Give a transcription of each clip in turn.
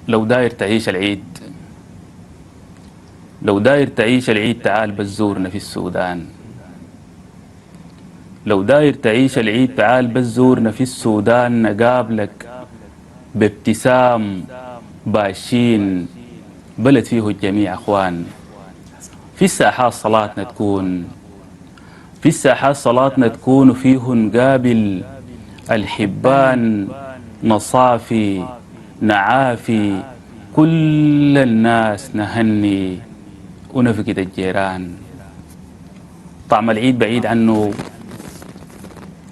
لو داير تعيش العيد، لو داير تعيش العيد تعال بس زورنا في السودان. لو داير تعيش العيد تعال بس زورنا في السودان، نقابلك بابتسام باشين، بلد فيه الجميع أخوان. في الساحات صلاتنا تكون، في الساحات صلاتنا تكون، وفيه نقابل الحبان نصافي نعافي كل الناس، نهني ونفقد الجيران. طعم العيد بعيد عنه،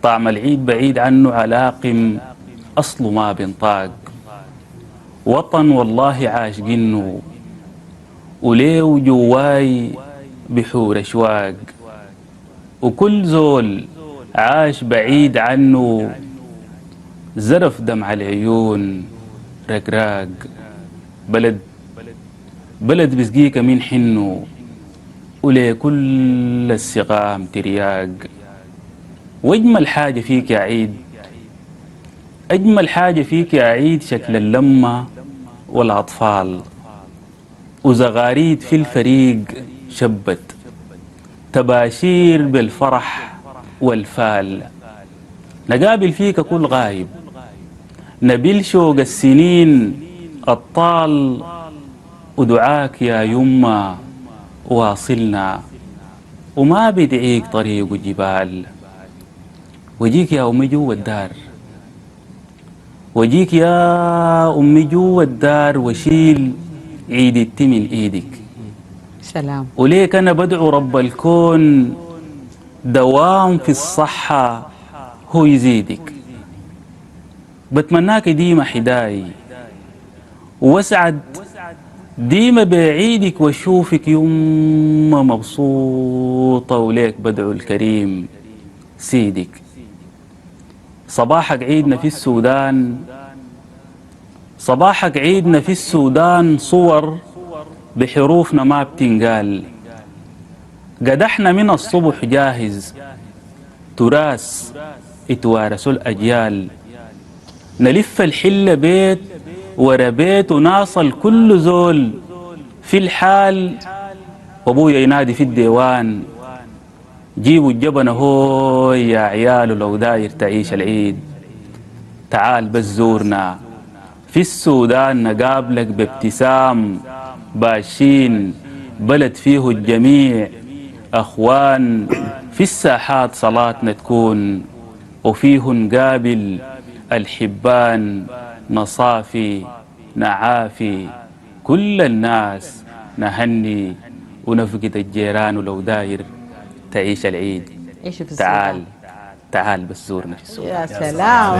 طعم العيد بعيد عنه علاقم أصله ما بنطاق. وطن والله عاشقينه وليه جواي بحور أشواق، وكل زول عاش بعيد عنه زرف دمع العيون رقراق. بلد بلد بسقيك من حنه ولكل السقام ترياق. واجمل حاجة فيك يا عيد، اجمل حاجة فيك يا عيد شكل اللمة والاطفال، وزغاريد في الفريق شبت تباشير بالفرح والفال. نقابل فيك كل غايب، نبيل شوق السنين الطال، ودعاك يا يما واصلنا، وما بدعيك طريق وجبال. وجيك يا أمي جوا الدار، وجيك يا أمي جوا الدار، وشيل عيد من إيدك. سلام. وليك أنا بدعو رب الكون دوام في الصحة هو يزيدك. بتمناك ديما حداي واسعد ديما بعيدك، واشوفك يما مبسوطة، وليك بدعو الكريم سيدك. صباحك عيدنا في السودان، صباحك عيدنا في السودان، صور بحروفنا ما بتنقال. قدحنا من الصبح جاهز، تراث اتوارثوا الأجيال. نلف الحلة بيت ورا بيت، وناصل كل زول في الحال، وابويا ينادي في الديوان جيبوا الجبن هو يا عيال. لو داير تعيش العيد تعال بس زورنا في السودان، نقابلك بابتسام باشين، بلد فيه الجميع أخوان. في الساحات صلاتنا تكون، وفيه نقابل الحبان نصافي نعافي كل الناس، نهني ونفقد الجيران. ولو داير تعيش العيد ايش في تعال، السودان؟ تعال بس زورنا في السودان. يا سلام.